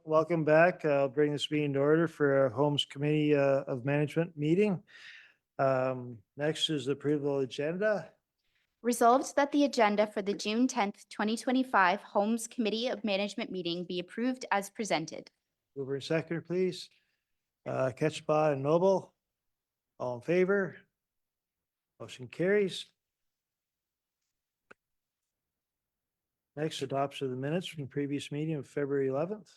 welcome back. I'll bring this meeting to order for our Homes Committee of Management meeting. Next is the approval agenda. Resolved that the agenda for the June 10th, 2025 Homes Committee of Management meeting be approved as presented. Mover and seconder, please. Ketchba and Noble. All in favor? Motion carries. Next, adoption of the minutes from the previous meeting of February 11th.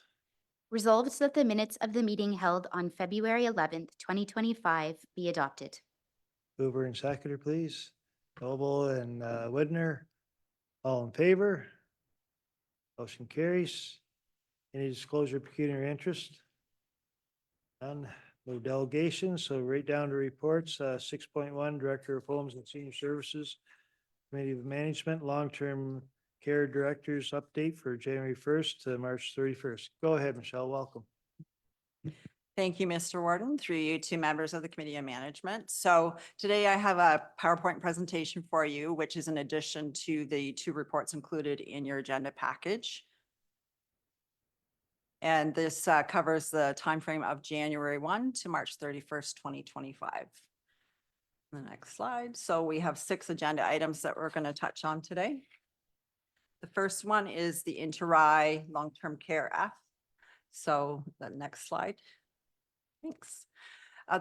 Resolved that the minutes of the meeting held on February 11th, 2025 be adopted. Mover and seconder, please. Noble and Widner. All in favor? Motion carries. Any disclosure of pecuniary interest? None. No delegations, so right down to reports. 6.1, Director of Homes and Senior Services, Committee of Management, Long-Term Care Directors update for January 1st to March 31st. Go ahead, Michelle. Welcome. Thank you, Mr. Warden, through you to members of the Committee of Management. So today I have a PowerPoint presentation for you, which is in addition to the two reports included in your agenda package. And this covers the timeframe of January 1 to March 31st, 2025. The next slide. So we have 6 agenda items that we're going to touch on today. The first one is the Inter-RAI Long-Term Care F. So the next slide. Thanks.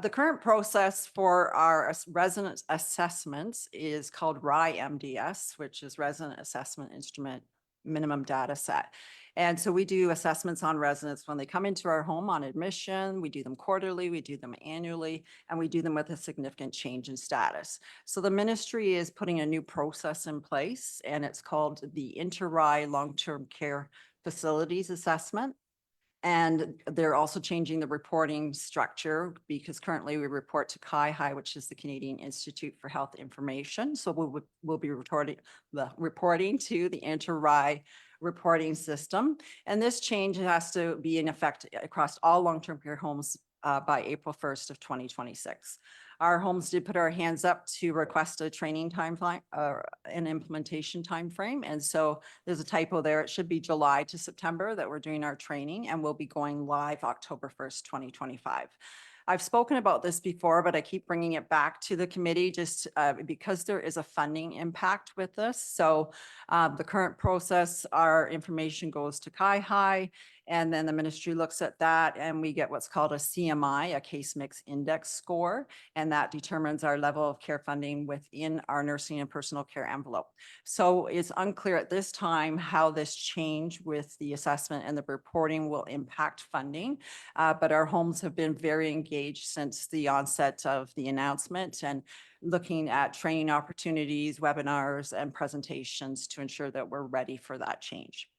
The current process for our resident assessments is called RAI-MDS, which is Resident Assessment Instrument Minimum Data Set. And so we do assessments on residents when they come into our home on admission. We do them quarterly, we do them annually, and we do them with a significant change in status. So the ministry is putting a new process in place, and it's called the Inter-RAI Long-Term Care Facilities Assessment. And they're also changing the reporting structure because currently we report to CIHI, which is the Canadian Institute for Health Information. So we'll be reporting to the Inter-RAI reporting system. And this change has to be in effect across all long-term care homes by April 1st of 2026. Our homes did put our hands up to request a training timeline an implementation timeframe. And so there's a typo there. It should be July to September that we're doing our training, and we'll be going live October 1st, 2025. I've spoken about this before, but I keep bringing it back to the committee just because there is a funding impact with this. So the current process, our information goes to CIHI, and then the ministry looks at that and we get what's called a CMI, a case mix index score, and that determines our level of care funding within our nursing and personal care envelope. So it's unclear at this time how this change with the assessment and the reporting will impact funding, but our homes have been very engaged since the onset of the announcement and looking at training opportunities, webinars, and presentations to ensure that we're ready for that change.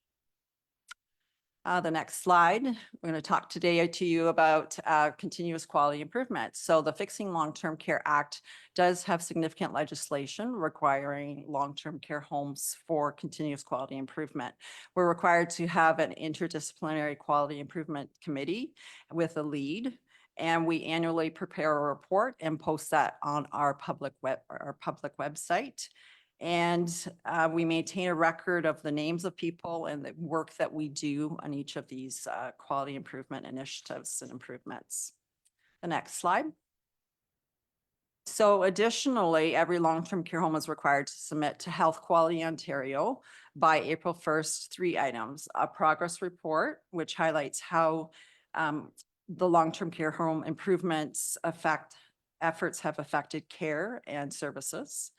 The next slide, we're going to talk today to you about continuous quality improvement. So the Fixing Long-Term Care Act does have significant legislation requiring long-term care homes for continuous quality improvement. We're required to have an interdisciplinary quality improvement committee with a lead, and we annually prepare a report and post that on our public website. And we maintain a record of the names of people and the work that we do on each of these quality improvement initiatives and improvements. The next slide. So additionally, every long-term care home is required to submit to Health Quality Ontario by April 1st, 3 items: a progress report, which highlights how the long-term care home improvements efforts have affected care and services,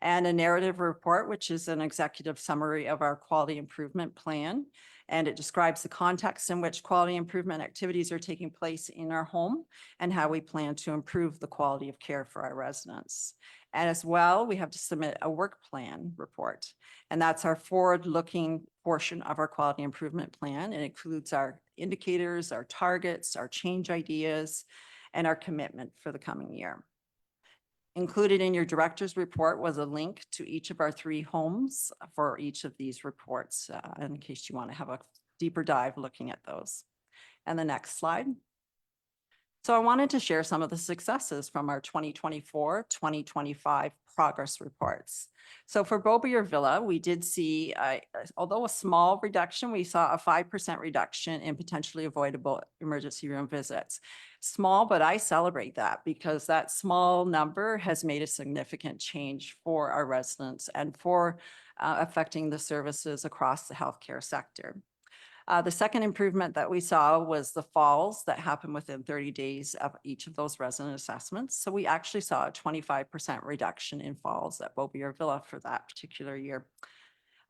and a narrative report, which is an executive summary of our quality improvement plan. And it describes the context in which quality improvement activities are taking place in our home and how we plan to improve the quality of care for our residents. And as well, we have to submit a work plan report. And that's our forward-looking portion of our quality improvement plan. It includes our indicators, our targets, our change ideas, and our commitment for the coming year. Included in your director's report was a link to each of our 3 homes for each of these reports, in case you want to have a deeper dive looking at those. And the next slide. So I wanted to share some of the successes from our 2024-2025 progress reports. So for Beaubier Villa, we did see, although a small reduction, we saw a 5% reduction in potentially avoidable emergency room visits. Small, but I celebrate that because that small number has made a significant change for our residents and for affecting the services across the healthcare sector. The second improvement that we saw was the falls that happened within 30 days of each of those resident assessments. So we actually saw a 25% reduction in falls at Beaubier Villa for that particular year.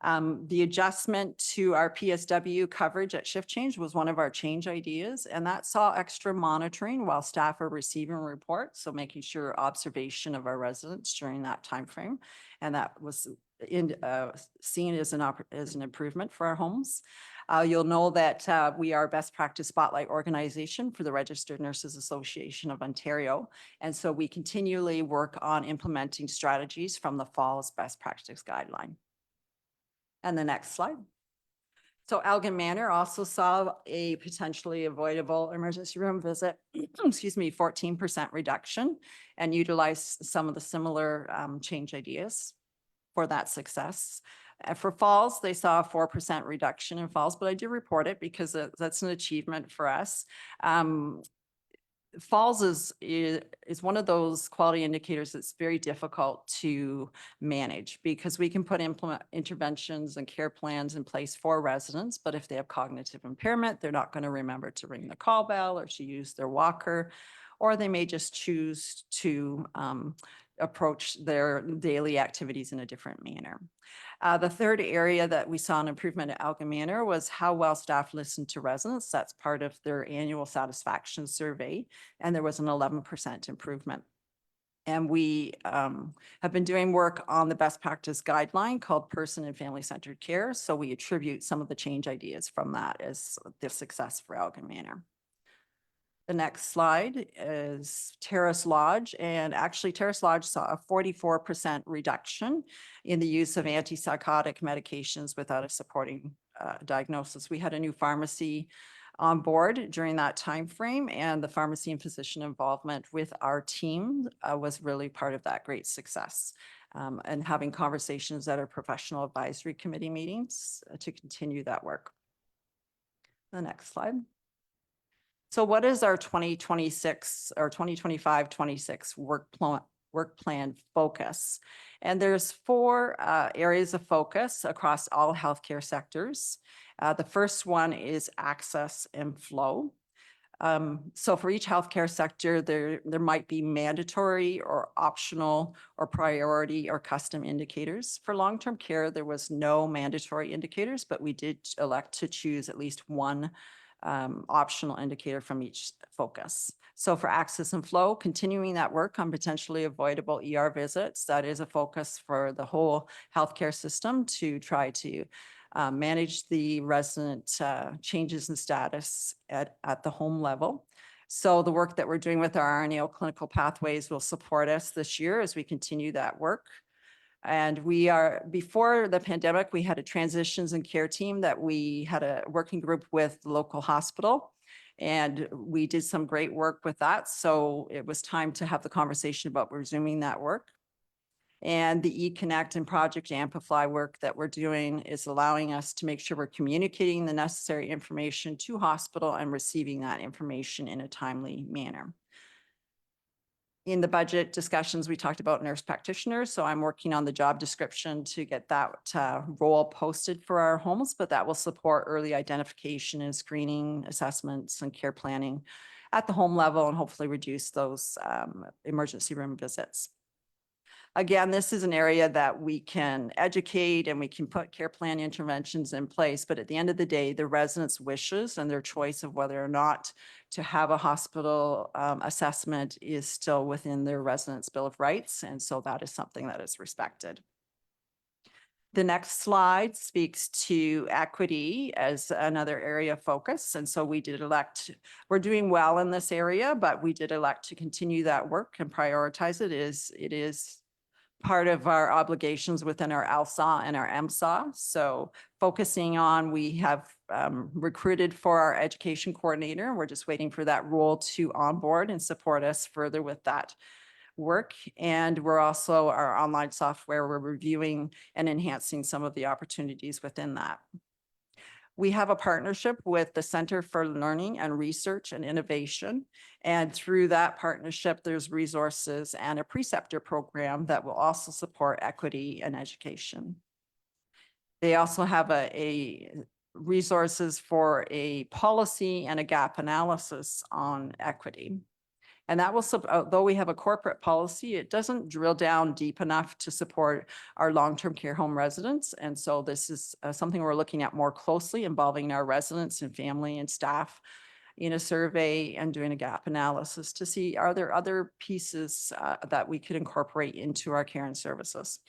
The adjustment to our PSW coverage at shift change was one of our change ideas, and that saw extra monitoring while staff are receiving reports. So making sure observation of our residents during that timeframe, and that was seen as an improvement for our homes. You'll know that we are best practice spotlight organization for the Registered Nurses Association of Ontario. And so we continually work on implementing strategies from the fall's best practice guideline. And the next slide. So Elgin Manor also saw a potentially avoidable emergency room visit, 14% reduction, and utilized some of the similar change ideas for that success. For falls, they saw a 4% reduction in falls, but I do report it because that's an achievement for us. Falls is one of those quality indicators that's very difficult to manage because we can implement interventions and care plans in place for residents, but if they have cognitive impairment, they're not going to remember to ring the call bell or to use their walker, or they may just choose to approach their daily activities in a different manner. The third area that we saw an improvement at Elgin Manor was how well staff listened to residents. That's part of their annual satisfaction survey, and there was an 11% improvement. And we have been doing work on the best practice guideline called Person and Family Centered Care. So we attribute some of the change ideas from that as the success for Elgin Manor. The next slide is Terrace Lodge, and actually Terrace Lodge saw a 44% reduction in the use of antipsychotic medications without a supporting diagnosis. We had a new pharmacy on board during that time frame, and the pharmacy and physician involvement with our team was really part of that great success. And having conversations at our professional advisory committee meetings to continue that work. The next slide. So what is our 2026 or 2025-26 work plan focus? And there's 4 areas of focus across all healthcare sectors. The first one is access and flow. So for each healthcare sector, there might be mandatory or optional or priority or custom indicators. For long-term care, there was no mandatory indicators, but we did elect to choose at least one optional indicator from each focus. So for access and flow, continuing that work on potentially avoidable ER visits, that is a focus for the whole healthcare system to try to manage the resident changes in status at the home level. So the work that we're doing with our RNAO clinical pathways will support us this year as we continue that work. And before the pandemic, we had a transitions and care team that we had a working group with the local hospital, and we did some great work with that. So it was time to have the conversation about resuming that work. And the eConnect and Project Amplify work that we're doing is allowing us to make sure we're communicating the necessary information to hospital and receiving that information in a timely manner. In the budget discussions, we talked about nurse practitioners. So I'm working on the job description to get that role posted for our homes, but that will support early identification and screening assessments and care planning at the home level and hopefully reduce those emergency room visits. Again, this is an area that we can educate and we can put care plan interventions in place, but at the end of the day, the residents' wishes and their choice of whether or not to have a hospital assessment is still within their residents' Bill of Rights, and so that is something that is respected. The next slide speaks to equity as another area of focus, and so we did elect, we're doing well in this area, but we did elect to continue that work and prioritize it. It is part of our obligations within our LSAW and our MSAW. So focusing on, we have recruited for our education coordinator. We're just waiting for that role to onboard and support us further with that work. And we're also, our online software, we're reviewing and enhancing some of the opportunities within that. We have a partnership with the Center for Learning and Research and Innovation. And through that partnership, there's resources and a preceptor program that will also support equity and education. They also have a resources for a policy and a gap analysis on equity. And that will, although we have a corporate policy, it doesn't drill down deep enough to support our long-term care home residents. And so this is something we're looking at more closely, involving our residents and family and staff in a survey and doing a gap analysis to see, are there other pieces that we could incorporate into our care and services.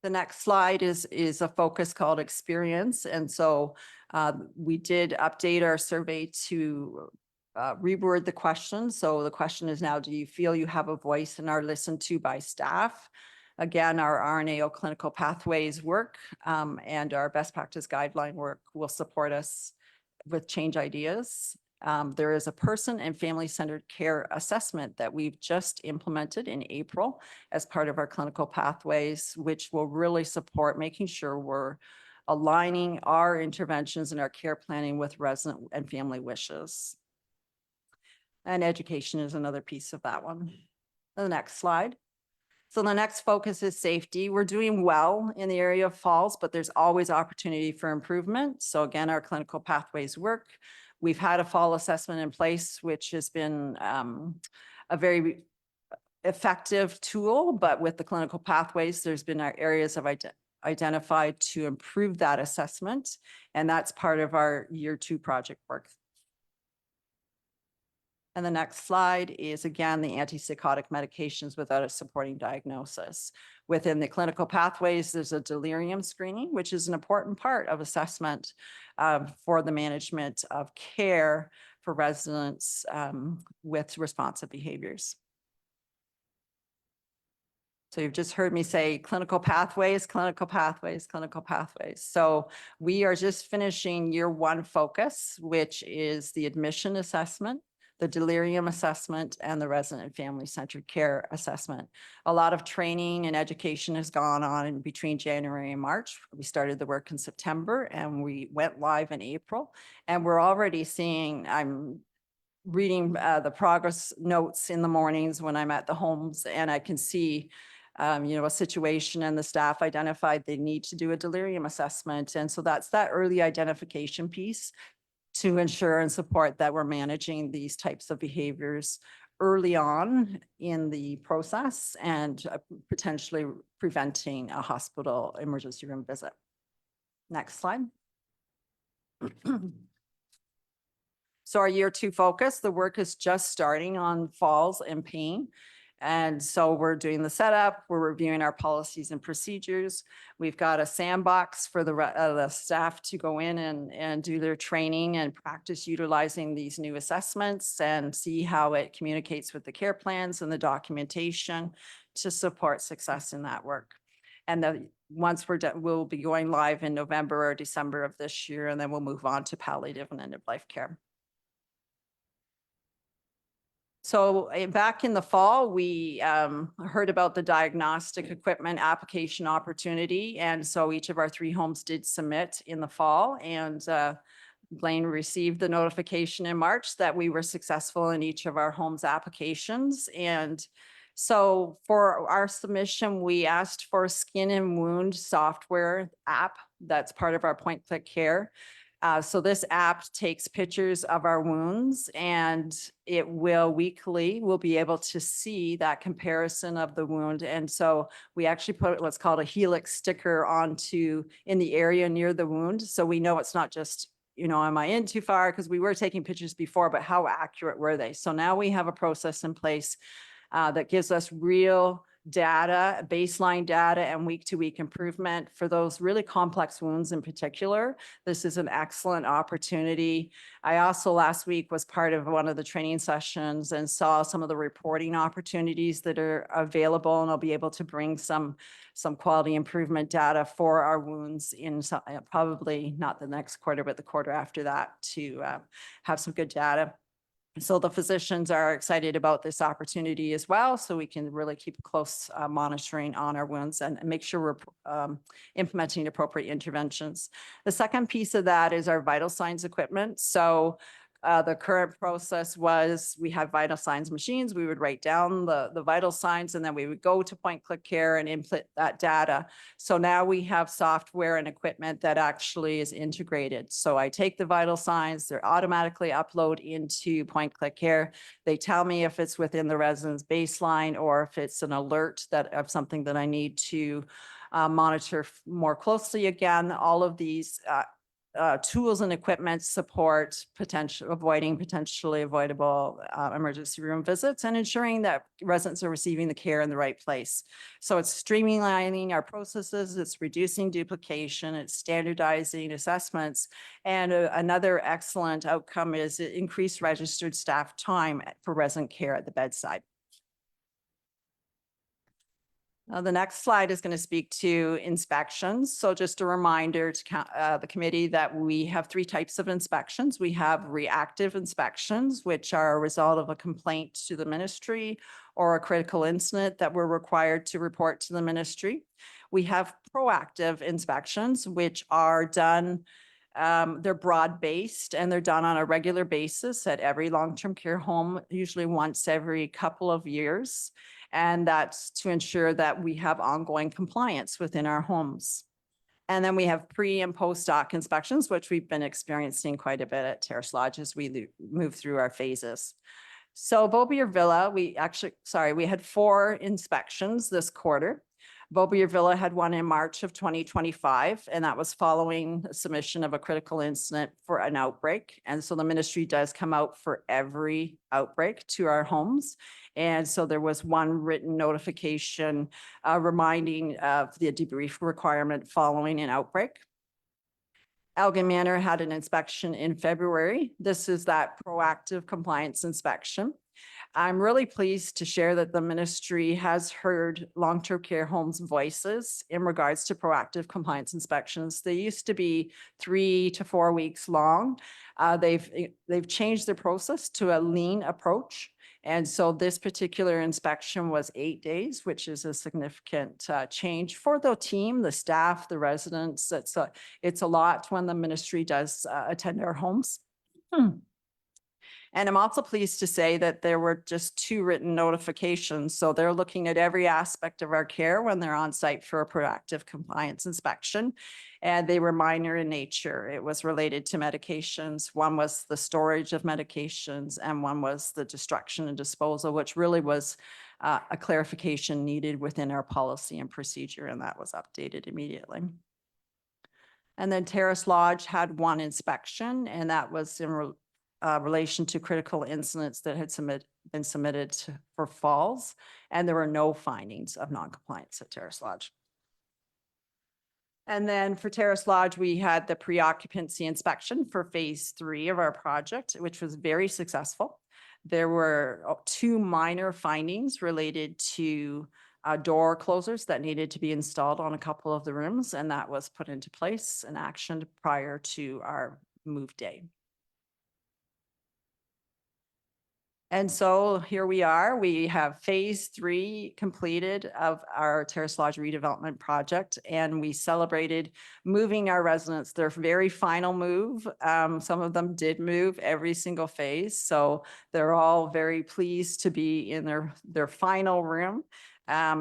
The next slide is a focus called experience. And so we did update our survey to reword the question. So the question is now, do you feel you have a voice and are listened to by staff? Again, our RNAO clinical pathways work and our best practice guideline work will support us with change ideas. There is a person and family-centered care assessment that we've just implemented in April as part of our clinical pathways, which will really support making sure we're aligning our interventions and our care planning with resident and family wishes. And education is another piece of that one. The next slide. So the next focus is safety. We're doing well in the area of falls, but there's always opportunity for improvement. So again, our clinical pathways work. We've had a fall assessment in place, which has been a very effective tool, but with the clinical pathways, there's been our areas of identified to improve that assessment. And that's part of our year 2 project work. And the next slide is, again, the antipsychotic medications without a supporting diagnosis. Within the clinical pathways, there's a delirium screening, which is an important part of assessment for the management of care for residents with responsive behaviors. So you've just heard me say clinical pathways, clinical pathways, clinical pathways. So we are just finishing year 1 focus, which is the admission assessment, the delirium assessment, and the resident and family-centered care assessment. A lot of training and education has gone on in between January and March. We started the work in September and we went live in April. And we're already seeing, I'm reading the progress notes in the mornings when I'm at the homes, and I can see a situation and the staff identified they need to do a delirium assessment. And so that's that early identification piece to ensure and support that we're managing these types of behaviors early on in the process and potentially preventing a hospital emergency room visit. Next slide. So our year 2 focus, the work is just starting on falls and pain. And so we're doing the setup, we're reviewing our policies and procedures. We've got a sandbox for the staff to go in and do their training and practice utilizing these new assessments and see how it communicates with the care plans and the documentation to support success in that work. And once we're done, we'll be going live in November or December of this year, and then we'll move on to palliative and end-of-life care. So back in the fall, we heard about the diagnostic equipment application opportunity. And so each of our 3 homes did submit in the fall, and Blaine received the notification in March that we were successful in each of our homes' applications. And so for our submission, we asked for a skin and wound software app that's part of our Point Click Care. So this app takes pictures of our wounds, and it will weekly, we'll be able to see that comparison of the wound. And so we actually put what's called a helix sticker in the area near the wound. So we know it's not just, am I in too far? Because we were taking pictures before, but how accurate were they? So now we have a process in place that gives us real data, baseline data and week-to-week improvement for those really complex wounds in particular. This is an excellent opportunity. I also last week was part of one of the training sessions and saw some of the reporting opportunities that are available, and I'll be able to bring some quality improvement data for our wounds in probably not the next quarter, but the quarter after that to have some good data. So the physicians are excited about this opportunity as well, so we can really keep close monitoring on our wounds and make sure we're implementing appropriate interventions. The second piece of that is our vital signs equipment. So the current process was we had vital signs machines. We would write down the vital signs and then we would go to point click care and input that data. So now we have software and equipment that actually is integrated. So I take the vital signs, they're automatically upload into point click care. They tell me if it's within the resident's baseline or if it's an alert that of something that I need to monitor more closely. Again, all of these tools and equipment support avoiding potentially avoidable emergency room visits and ensuring that residents are receiving the care in the right place. So it's streamlining our processes, it's reducing duplication, it's standardizing assessments, and another excellent outcome is increased registered staff time for resident care at the bedside. The next slide is going to speak to inspections. So just a reminder to the committee that we have three types of inspections. We have reactive inspections, which are a result of a complaint to the ministry or a critical incident that we're required to report to the ministry. We have proactive inspections, which are done they're broad-based and they're done on a regular basis at every long-term care home, usually once every couple of years. And that's to ensure that we have ongoing compliance within our homes. And then we have pre and post-doc inspections, which we've been experiencing quite a bit at Terrace Lodge as we move through our phases. So Beaubier Villa, we had 4 inspections this quarter. Beaubier Villa had one in March of 2025, and that was following the submission of a critical incident for an outbreak. And so the ministry does come out for every outbreak to our homes. And so there was one written notification reminding of the debrief requirement following an outbreak. Elgin Manor had an inspection in February. This is that proactive compliance inspection. I'm really pleased to share that the ministry has heard long-term care homes' voices in regards to proactive compliance inspections. They used to be 3 to 4 weeks long. They've changed their process to a lean approach. And so this particular inspection was 8 days, which is a significant change for the team, the staff, the residents. It's a lot when the ministry does attend our homes. And I'm also pleased to say that there were just 2 written notifications. So they're looking at every aspect of our care when they're on site for a proactive compliance inspection. And they were minor in nature. It was related to medications. One was the storage of medications and one was the destruction and disposal, which really was a clarification needed within our policy and procedure. And that was updated immediately. And then Terrace Lodge had 1 inspection, and that was in relation to critical incidents that had been submitted for falls, and there were no findings of noncompliance at Terrace Lodge. And then for Terrace Lodge, we had the pre-occupancy inspection for phase 3 of our project, which was very successful. There were 2 minor findings related to door closers that needed to be installed on a couple of the rooms, and that was put into place and actioned prior to our move day. And so here we are. We have phase 3 completed of our Terrace Lodge redevelopment project, and we celebrated moving our residents their very final move. Some of them did move every single phase, so they're all very pleased to be in their final room.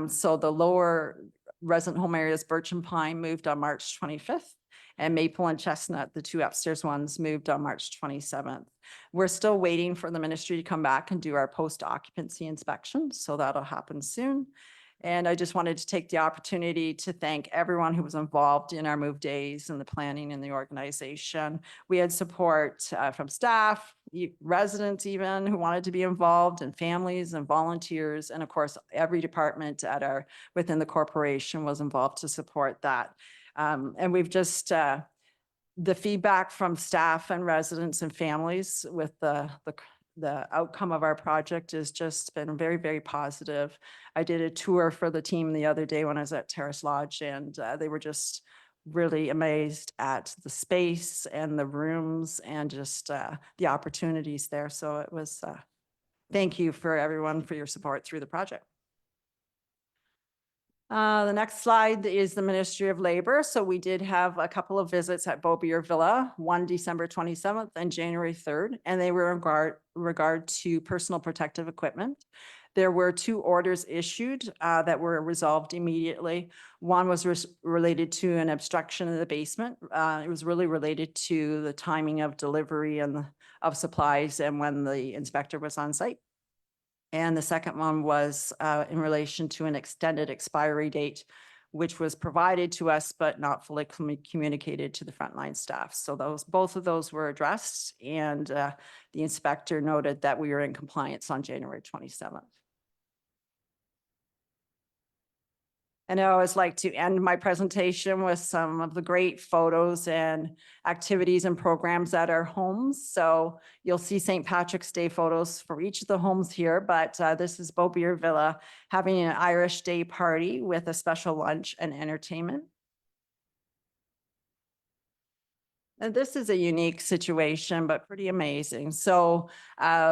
So the lower resident home areas, Birch and Pine, moved on March 25th. And Maple and Chestnut, the 2 upstairs ones, moved on March 27th. We're still waiting for the ministry to come back and do our post-occupancy inspection, so that'll happen soon. And I just wanted to take the opportunity to thank everyone who was involved in our move days and the planning and the organization. We had support from staff, residents even who wanted to be involved, and families and volunteers. And of course, every department within the corporation was involved to support that. And we've just, the feedback from staff and residents and families with the outcome of our project has just been very, very positive. I did a tour for the team the other day when I was at Terrace Lodge, and they were just really amazed at the space and the rooms and just the opportunities there. So it was, thank you for everyone for your support through the project. The next slide is the Ministry of Labor. So we did have a couple of visits at Beaubier Villa, one December 27th and January 3rd, and they were in regard to personal protective equipment. There were 2 orders issued that were resolved immediately. One was related to an obstruction in the basement. It was really related to the timing of delivery and of supplies and when the inspector was on site. And the second one was in relation to an extended expiry date, which was provided to us but not fully communicated to the frontline staff. So both of those were addressed, and the inspector noted that we were in compliance on January 27th. And I always like to end my presentation with some of the great photos and activities and programs at our homes. So you'll see St. Patrick's Day photos for each of the homes here, but this is Beaubier Villa having an Irish Day party with a special lunch and entertainment. And this is a unique situation, but pretty amazing. So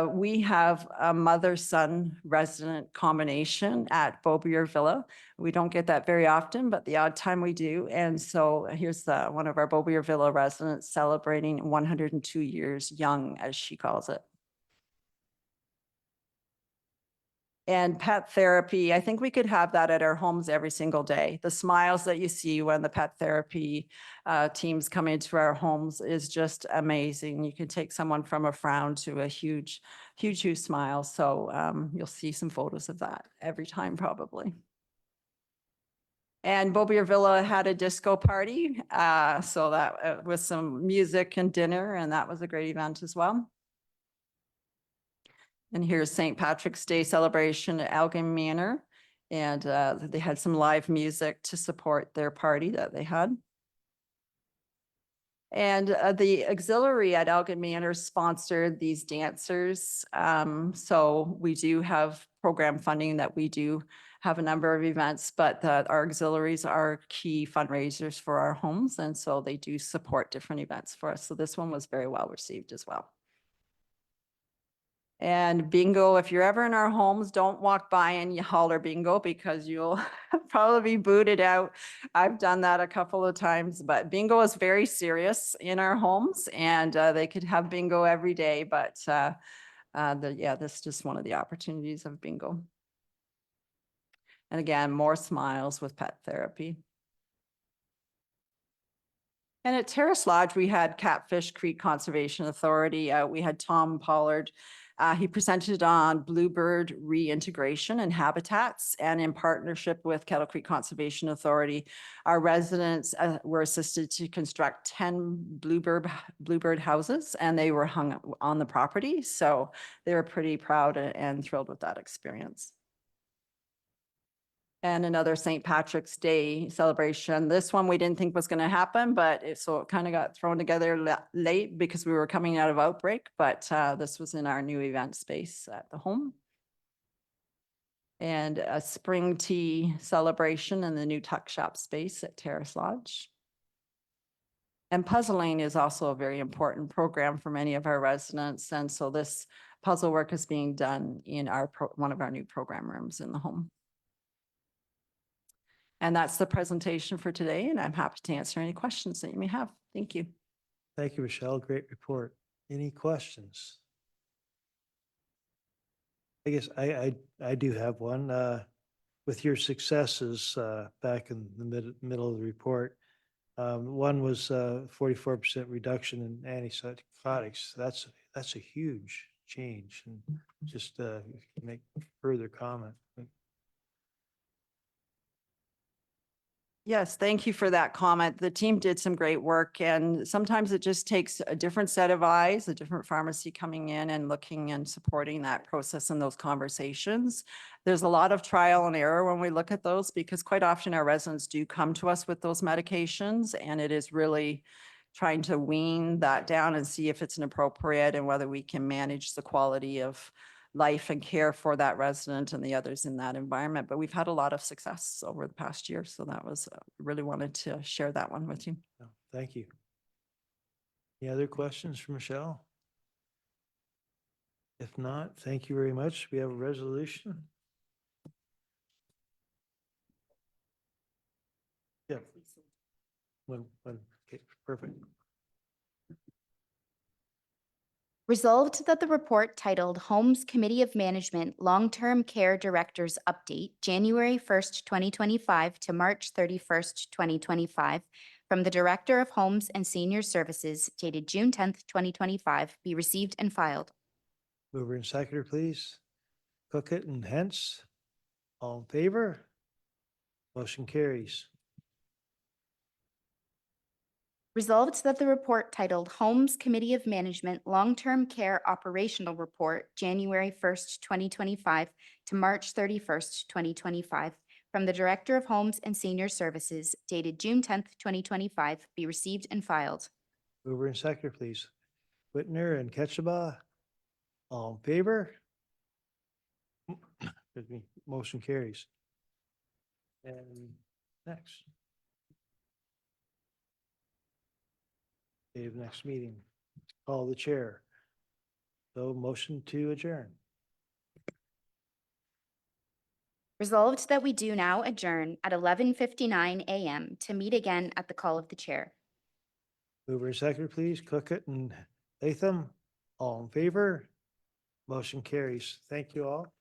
we have a mother-son resident combination at Beaubier Villa. We don't get that very often, but the odd time we do. And so here's one of our Beaubier Villa residents celebrating 102 years young, as she calls it. And pet therapy, I think we could have that at our homes every single day. The smiles that you see when the pet therapy teams come into our homes is just amazing. You can take someone from a frown to a huge, huge, huge smile. So you'll see some photos of that every time probably. And Beaubier Villa had a disco party. So that was some music and dinner, and that was a great event as well. And here's St. Patrick's Day celebration at Elgin Manor. And they had some live music to support their party that they had. And the auxiliary at Elgin Manor sponsored these dancers. So we do have program funding that we do have a number of events, but our auxiliaries are key fundraisers for our homes. And so they do support different events for us. So this one was very well received as well. And bingo, if you're ever in our homes, don't walk by and you holler bingo because you'll probably be booted out. I've done that a couple of times, but bingo is very serious in our homes, and they could have bingo every day, but this is just one of the opportunities of bingo. And again, more smiles with pet therapy. And at Terrace Lodge, we had Catfish Creek Conservation Authority. We had Tom Pollard. He presented on bluebird reintegration and habitats, and in partnership with Kettle Creek Conservation Authority, our residents were assisted to construct 10 bluebird houses, and they were hung on the property. So they were pretty proud and thrilled with that experience. And another St. Patrick's Day celebration. This one we didn't think was going to happen, but it kind of got thrown together late because we were coming out of outbreak, but this was in our new event space at the home. And a spring tea celebration in the new tuck shop space at Terrace Lodge. And puzzling is also a very important program for many of our residents. And so this puzzle work is being done in one of our new program rooms in the home. And that's the presentation for today, and I'm happy to answer any questions that you may have. Thank you. Thank you, Michelle. Great report. Any questions? I guess I do have one. With your successes back in the middle of the report, one was 44% reduction in antipsychotics. That's a huge change. And just make further comment. Yes, thank you for that comment. The team did some great work, and sometimes it just takes a different set of eyes, a different pharmacy coming in and looking and supporting that process and those conversations. There's a lot of trial and error when we look at those, because quite often our residents do come to us with those medications, and it is really trying to wean that down and see if it's an appropriate and whether we can manage the quality of life and care for that resident and the others in that environment. But we've had a lot of success over the past year. So that was, really wanted to share that one with you. No, thank you. Any other questions for Michelle? If not, thank you very much. We have a resolution. Yeah. Okay, perfect. Resolved that the report titled Homes Committee of Management Long-Term Care Directors Update, January 1st, 2025 to March 31st, 2025, from the Director of Homes and Senior Services dated June 10th, 2025, be received and filed. Mover and seconder, please. Cookit and Hence. All in favor? Motion carries. Resolved that the report titled Homes Committee of Management Long-Term Care Operational Report, January 1st, 2025 to March 31st, 2025, from the Director of Homes and Senior Services dated June 10th, 2025, be received and filed. Mover and seconder, please. Whitner and Ketchabah. All in favor? Excuse me, motion carries. And next. Dave, next meeting. Call the chair. So motion to adjourn. Resolved that we do now adjourn at 11:59 a.m. to meet again at the call of the chair. Mover and seconder, please. Cookit and Latham. All in favor? Motion carries. Thank you all.